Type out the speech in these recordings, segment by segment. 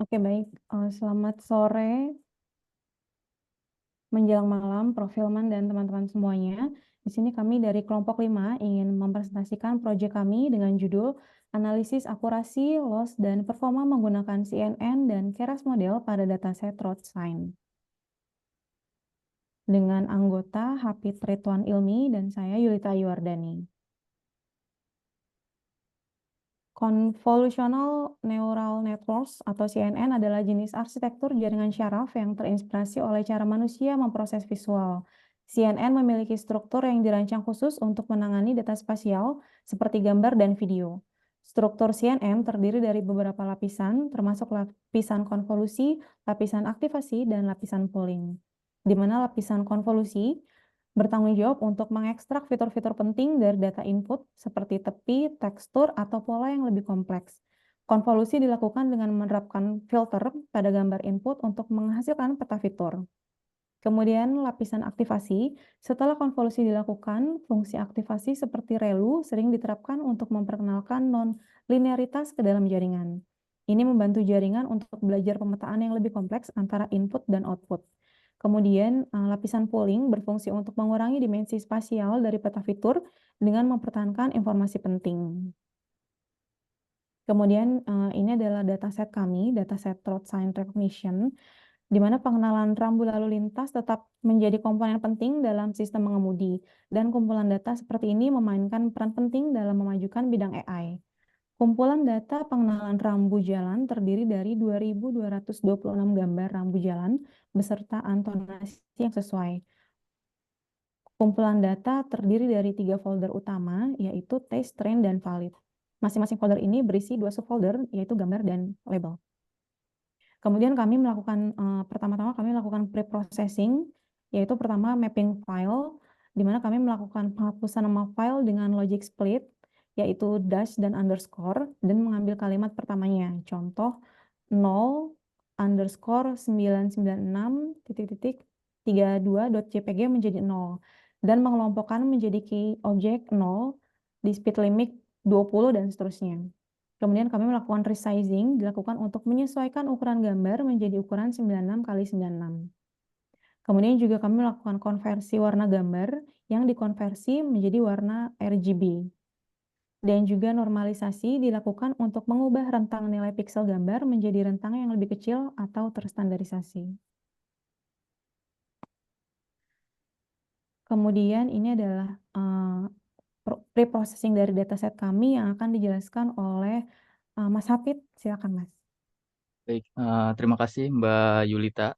Oke, baik. Selamat sore, menjelang malam, Profilman dan teman-teman semuanya. Di sini kami dari kelompok 5 ingin mempresentasikan proyek kami dengan judul Analisis Akurasi, Loss, dan Performa menggunakan CNN dan Keras Model pada dataset Rothschild. Dengan anggota Hafid Ridwan Ilmi dan saya Yulita Yuwardani. Convolutional Neural Networks atau CNN adalah jenis arsitektur jaringan syaraf yang terinspirasi oleh cara manusia memproses visual. CNN memiliki struktur yang dirancang khusus untuk menangani data spasial seperti gambar dan video. Struktur CNN terdiri dari beberapa lapisan, termasuk lapisan konvolusi, lapisan aktivasi, dan lapisan pooling. Di mana lapisan konvolusi bertanggung jawab untuk mengekstrak fitur-fitur penting dari data input seperti tepi, tekstur, atau pola yang lebih kompleks. Konvolusi dilakukan dengan menerapkan filter pada gambar input untuk menghasilkan peta fitur. Kemudian lapisan aktivasi, setelah konvolusi dilakukan, fungsi aktivasi seperti ReLU sering diterapkan untuk memperkenalkan non-linearitas ke dalam jaringan. Ini membantu jaringan untuk belajar pemetaan yang lebih kompleks antara input dan output. Kemudian lapisan pooling berfungsi untuk mengurangi dimensi spasial dari peta fitur dengan mempertahankan informasi penting. Kemudian ini adalah dataset kami, dataset Road Sign Recognition, di mana pengenalan rambu lalu lintas tetap menjadi komponen penting dalam sistem mengemudi, dan kumpulan data seperti ini memainkan peran penting dalam memajukan bidang AI. Kumpulan data pengenalan rambu jalan terdiri dari 2.226 gambar rambu jalan beserta antonasi yang sesuai. Kumpulan data terdiri dari 3 folder utama, yaitu Taste, Train, dan Valid. Masing-masing folder ini berisi 2 subfolder, yaitu gambar dan label. Kemudian kami melakukan, pertama-tama kami melakukan pre-processing, yaitu pertama mapping file, di mana kami melakukan penghapusan nama file dengan logic split, yaitu dash dan underscore, dan mengambil kalimat pertamanya. Contoh 0_996.32.jpg menjadi 0, dan mengelompokkan menjadi key object 0 di speed limit 20 dan seterusnya. Kemudian kami melakukan resizing, dilakukan untuk menyesuaikan ukuran gambar menjadi ukuran 96 kali 96. Kemudian juga kami melakukan konversi warna gambar yang dikonversi menjadi warna RGB. Dan juga normalisasi dilakukan untuk mengubah rentang nilai piksel gambar menjadi rentang yang lebih kecil atau terstandarisasi. Kemudian ini adalah pre-processing dari dataset kami yang akan dijelaskan oleh Mas Hafid. Silakan, Mas. Baik, terima kasih Mbak Yulita.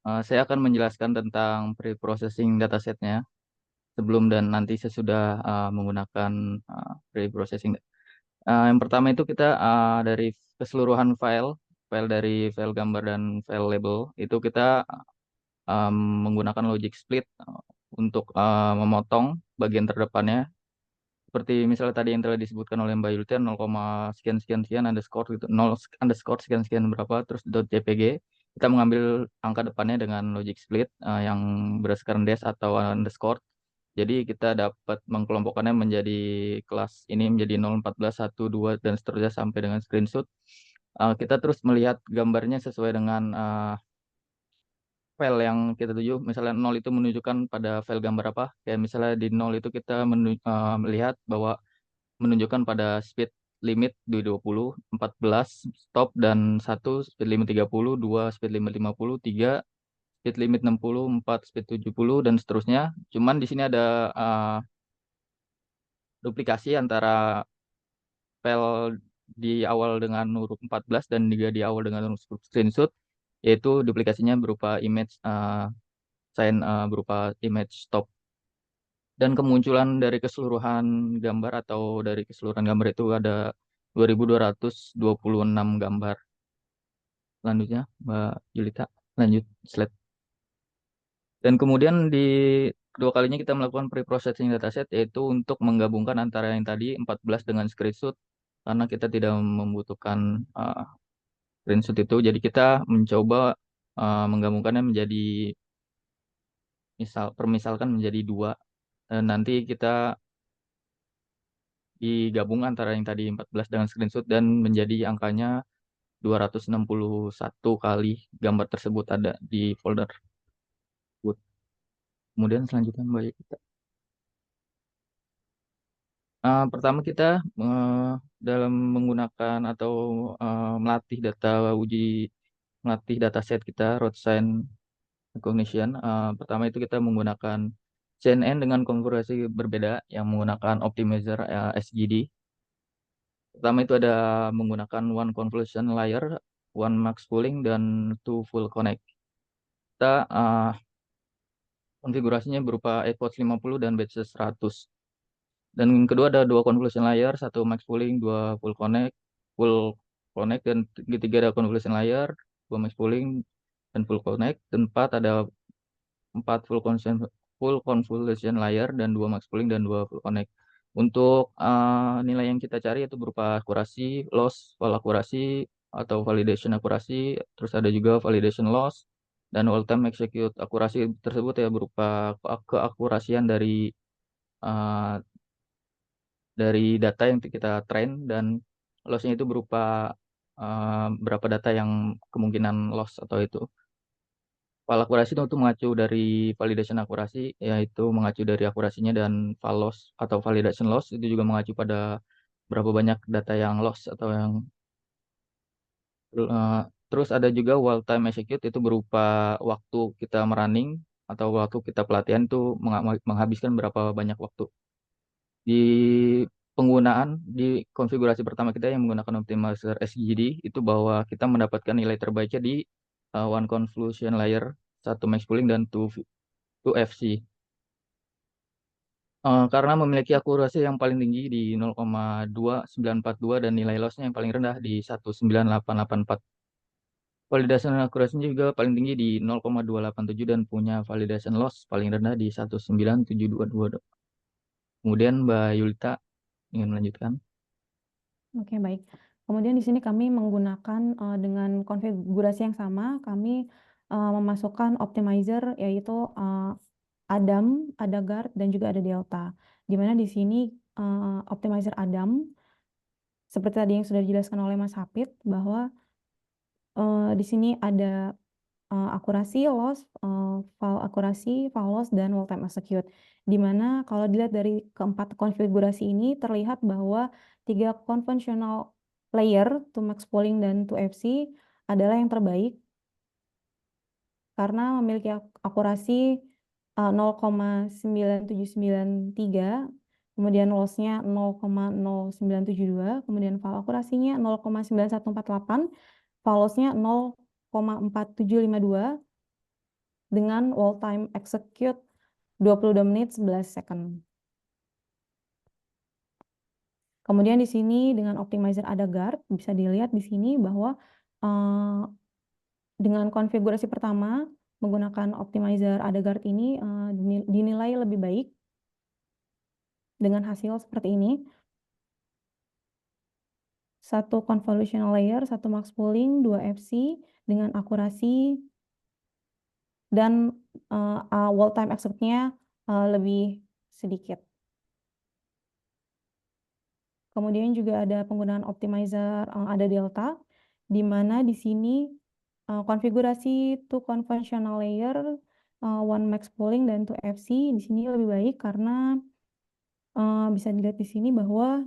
Saya akan menjelaskan tentang pre-processing datasetnya sebelum dan nanti sesudah menggunakan pre-processing. Yang pertama itu kita dari keseluruhan file dari file gambar dan file label itu kita um, menggunakan logic split untuk memotong bagian terdepannya. Seperti misalnya tadi yang telah disebutkan oleh Mbak Yulita 0, sekian sekian sekian underscore gitu 0 underscore sekian sekian berapa terus .jpg, kita mengambil angka depannya dengan logic split yang berdasarkan dash atau underscore. Jadi kita dapat mengkelompokkannya menjadi kelas ini menjadi 0, 14, 1, 2 dan seterusnya sampai dengan screenshot. Kita terus melihat gambarnya sesuai dengan file yang kita tuju. Misalnya 0 itu menunjukkan pada file gambar apa. Kayak misalnya di 0 itu kita melihat bahwa menunjukkan pada speed limit 220, 14 stop, dan 1 speed limit 30, 2 speed limit 50, 3 speed limit 60, 4 speed 70 dan seterusnya. Cuman di sini ada duplikasi antara file di awal dengan huruf 14 dan juga di awal dengan huruf screenshot, yaitu duplikasinya berupa image sign berupa image stop. Dan kemunculan dari keseluruhan gambar atau dari keseluruhan gambar itu ada 2.226 gambar. Selanjutnya, Mbak Yulita, lanjut slide. Dan kemudian di kedua kalinya kita melakukan pre-processing dataset, yaitu untuk menggabungkan antara yang tadi 14 dengan screenshot, karena kita tidak membutuhkan screenshot itu. Jadi kita mencoba menggabungkannya menjadi permisalkan menjadi dua. Dan nanti kita digabung antara yang tadi 14 dengan screenshot dan menjadi angkanya 261 kali gambar tersebut ada di folder tersebut. Kemudian selanjutnya Mbak Yulita. Pertama kita dalam menggunakan atau melatih melatih dataset kita road sign recognition. Pertama itu kita menggunakan CNN dengan konfigurasi berbeda yang menggunakan optimizer SGD. Pertama itu ada menggunakan one convolution layer, one max pooling, dan two full connect. Kita konfigurasinya berupa epoch 50 dan batch 100. Dan yang kedua ada dua convolution layer, satu max pooling, dua full connect, dan ketiga ada convolution layer, dua max pooling dan full connect. Dan ada empat full convolution layer dan dua max pooling dan dua full connect. Untuk nilai yang kita cari itu berupa akurasi, loss, fall akurasi atau validation akurasi, terus ada juga validation loss dan all time execute akurasi tersebut ya berupa keakurasian uh, dari data yang kita train, dan lossnya itu berupa berapa data yang kemungkinan loss atau itu. File akurasi itu mengacu dari validation akurasi, yaitu mengacu dari akurasinya, dan file loss atau validation loss itu juga mengacu pada berapa banyak data yang loss atau yang terus ada juga while time execute itu berupa waktu kita merunning atau waktu kita pelatihan itu menghabiskan berapa banyak waktu. Di di konfigurasi pertama kita yang menggunakan optimizer SGD itu bahwa kita mendapatkan nilai terbaiknya di one convolution layer, satu max pooling, dan two FC. Karena memiliki akurasi yang paling tinggi di 0,2942 dan nilai lossnya yang paling rendah di 19884. Validation akurasinya juga paling tinggi di 0,287 dan punya validation loss paling rendah di 19722. Kemudian Mbak Yulita ingin melanjutkan. Oke, baik. Kemudian di sini kami menggunakan dengan konfigurasi yang sama, kami memasukkan optimizer yaitu Adam, ada guard, dan juga ada delta. Di mana di sini optimizer Adam, seperti tadi yang sudah dijelaskan oleh Mas Hafid, bahwa di sini ada akurasi, loss, file akurasi, file loss, dan hold time execute. Di mana kalau dilihat dari keempat konfigurasi ini terlihat bahwa 3 conventional layer, 2 max pooling dan 2 FC adalah yang terbaik karena memiliki akurasi 0,9793, kemudian lossnya 0,0972, kemudian file akurasinya 0,9148, file lossnya 0,4752 dengan wall time execute 22 menit 11 second. Kemudian di sini dengan optimizer ada guard, bisa dilihat di sini bahwa dengan konfigurasi pertama menggunakan optimizer ada guard ini dinilai lebih baik dengan hasil seperti ini. Satu convolutional layer, satu max pooling, 2 FC dengan akurasi dan wall time execute-nya lebih sedikit. Kemudian juga ada penggunaan optimizer ada delta, di mana di sini konfigurasi two conventional layer, one max pooling, dan two FC di sini lebih baik karena bisa dilihat di sini bahwa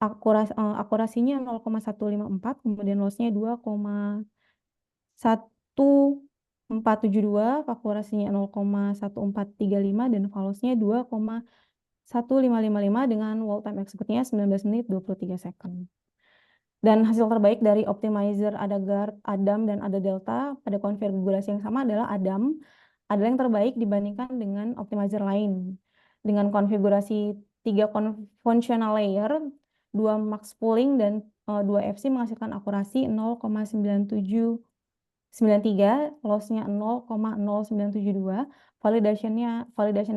akurasinya 0,154, kemudian lossnya 2,1472, akurasinya 0,1435, dan false-nya 2,1555 dengan wall time execute-nya 19 menit 23 second. Dan hasil terbaik dari optimizer ada guard, Adam, dan ada delta pada konfigurasi yang sama adalah Adam adalah yang terbaik dibandingkan dengan optimizer lain. Dengan konfigurasi 3 conventional layer, 2 max pooling, dan 2 FC menghasilkan akurasi 0,9793, loss-nya 0,0972, validation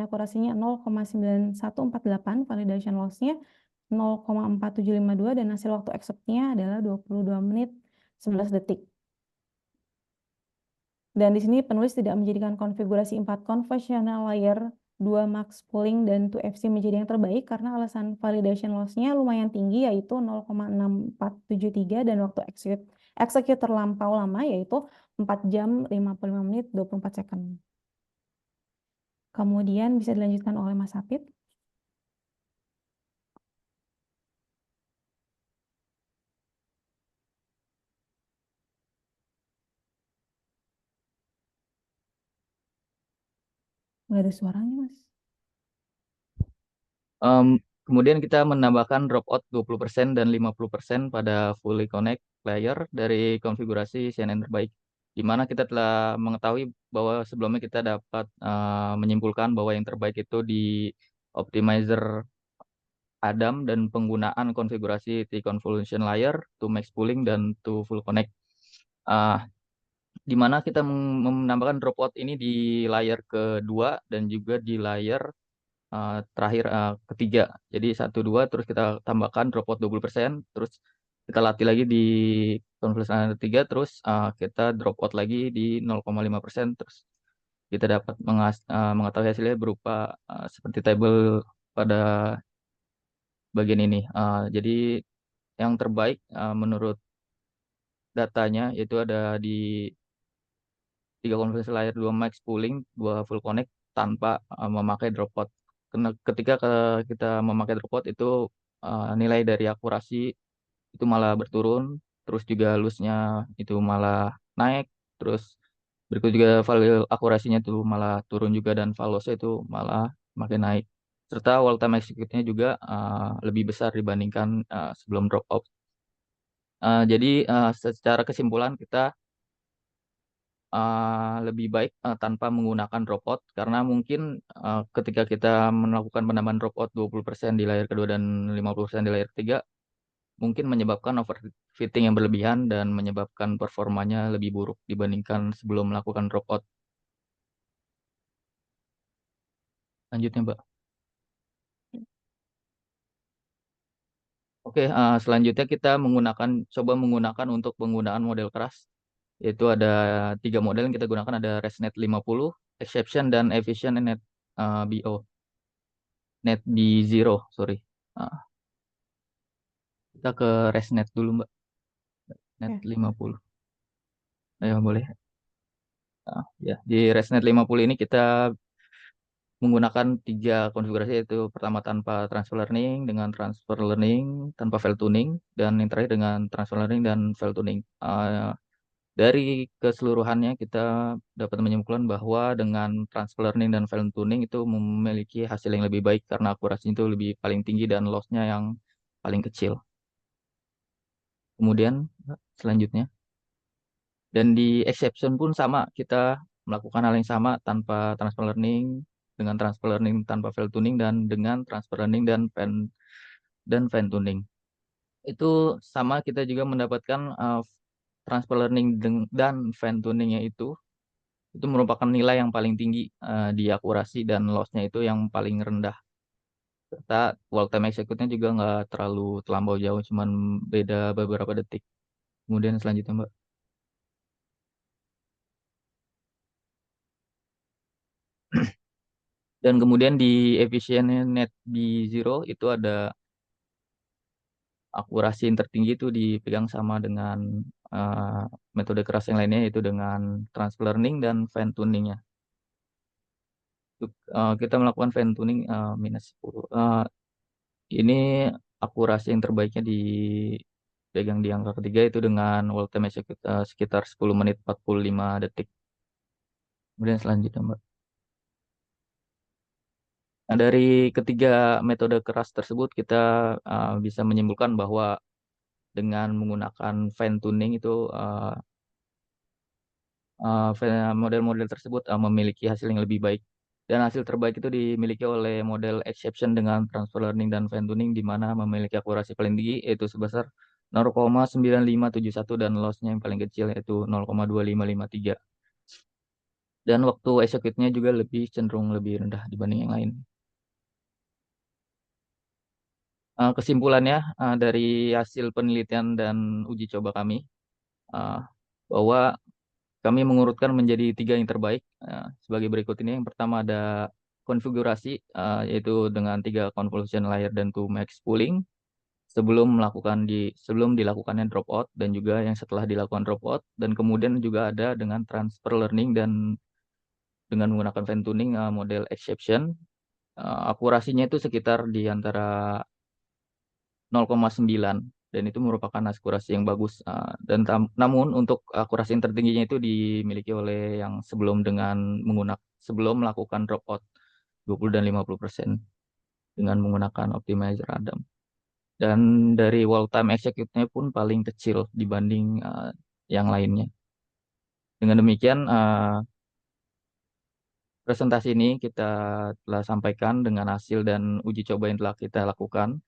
akurasinya 0,9148, validation loss-nya 0,4752, dan hasil waktu execute-nya adalah 22 menit 11 detik. Dan di sini penulis tidak menjadikan konfigurasi 4 conventional layer 2 max pooling dan 2FC menjadi yang terbaik karena alasan validation loss-nya lumayan tinggi yaitu 0,6473 dan waktu execute terlampau lama yaitu 4 jam 55 menit 24 second. Kemudian bisa dilanjutkan oleh Mas Hafid. Nggak ada suaranya, Mas. Kemudian kita menambahkan dropout 20% dan 50% pada fully connect layer dari konfigurasi CNN terbaik, di mana kita telah mengetahui bahwa sebelumnya kita dapat menyimpulkan bahwa yang terbaik itu di optimizer Adam dan penggunaan konfigurasi T-convolution layer, to max pooling, dan to full connect. Uh, di mana kita menambahkan dropout ini di layer kedua dan juga di layer terakhir ketiga. Jadi 1, 2, terus kita tambahkan dropout 20%, terus kita latih lagi di konvolusi ketiga, terus kita dropout lagi di 0,5%, terus kita dapat mengetahui hasilnya berupa seperti tabel pada bagian ini. Jadi yang terbaik menurut datanya itu ada di 3 konvolusi layer, 2 max pooling, 2 full connect tanpa memakai dropout. Karena ketika kita memakai dropout itu nilai dari akurasi itu malah berturun, terus juga loss-nya itu malah naik, terus berikut juga value akurasinya itu malah turun juga dan value loss-nya itu malah makin naik. Serta wall time execute-nya juga lebih besar dibandingkan sebelum dropout. Jadi secara kesimpulan kita lebih baik tanpa menggunakan dropout karena mungkin ketika kita melakukan penambahan dropout 20% di layar kedua dan 50% di layar ketiga mungkin menyebabkan overfitting yang berlebihan dan menyebabkan performanya lebih buruk dibandingkan sebelum melakukan dropout. Lanjutnya, Mbak. Oke, selanjutnya kita coba menggunakan untuk penggunaan model keras, yaitu ada 3 model yang kita gunakan, ada ResNet 50, Exception, dan Efficient Net BO. Net B0, sorry. Ah, kita ke ResNet dulu, Mbak. Net Oke. 50. Ayo, boleh. Ya, di ResNet 50 ini kita menggunakan 3 konfigurasi, yaitu pertama tanpa transfer learning, dengan transfer learning, tanpa fail tuning, dan yang terakhir dengan transfer learning dan fail tuning. Dari keseluruhannya kita dapat menyimpulkan bahwa dengan transfer learning dan fail tuning itu memiliki hasil yang lebih baik karena akurasinya itu lebih paling tinggi dan loss-nya yang paling kecil. Kemudian selanjutnya, dan di exception pun sama, kita melakukan hal yang sama tanpa transfer learning, dengan transfer learning tanpa fail tuning, dan dengan transfer learning dan fan tuning. Itu sama, kita juga mendapatkan transfer learning dan fan tuningnya itu merupakan nilai yang paling tinggi di akurasi dan loss-nya itu yang paling rendah. Serta wall time execute-nya juga nggak terlampau jauh, cuman beda beberapa detik. Kemudian selanjutnya, Mbak. Dan kemudian di efisiennya net B0 itu ada akurasi yang tertinggi itu dipegang sama dengan metode keras yang lainnya, yaitu dengan transfer learning dan fine tuningnya. Kita melakukan fine tuning minus 10. Ini akurasi yang terbaiknya dipegang di angka ketiga, itu dengan wall time execute sekitar 10 menit 45 detik. Kemudian selanjutnya, Mbak. Nah, dari ketiga metode keras tersebut kita bisa menyimpulkan bahwa dengan menggunakan fine tuning itu model-model tersebut memiliki hasil yang lebih baik. Dan hasil terbaik itu dimiliki oleh model exception dengan transfer learning dan fine tuning, di mana memiliki akurasi paling tinggi yaitu sebesar 0,9571 dan loss-nya yang paling kecil yaitu 0,2553. Dan waktu execute-nya juga cenderung lebih rendah dibanding yang lain. Kesimpulannya dari hasil penelitian dan uji coba kami, uh, bahwa kami mengurutkan menjadi 3 yang terbaik sebagai berikut ini. Yang pertama ada konfigurasi, yaitu dengan 3 convolution layer dan 2 max pooling sebelum dilakukannya dropout dan juga yang setelah dilakukan dropout, dan kemudian juga ada dengan transfer learning dan dengan menggunakan fine tuning model exception. Akurasinya itu sekitar di antara 0,9, dan itu merupakan akurasi yang bagus. Namun untuk akurasi yang tertingginya itu dimiliki oleh yang sebelum melakukan dropout 20 dan 50% dengan menggunakan optimizer Adam. Dan dari wall time execute-nya pun paling kecil dibanding yang lainnya. Dengan demikian, presentasi ini kita telah sampaikan dengan hasil dan uji coba yang telah kita lakukan.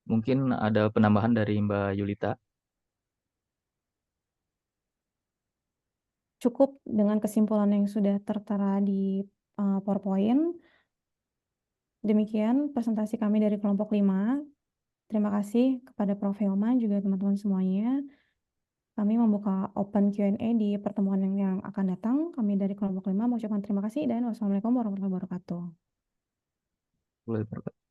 Mungkin ada penambahan dari Mbak Yulita. Cukup dengan kesimpulan yang sudah tertera di PowerPoint. Demikian presentasi kami dari kelompok 5. Terima kasih kepada Prof. Helma juga teman-teman semuanya. Kami membuka open Q&A di pertemuan yang akan datang. Kami dari kelompok 5 mengucapkan terima kasih dan wassalamualaikum warahmatullahi wabarakatuh. Boleh, Pak.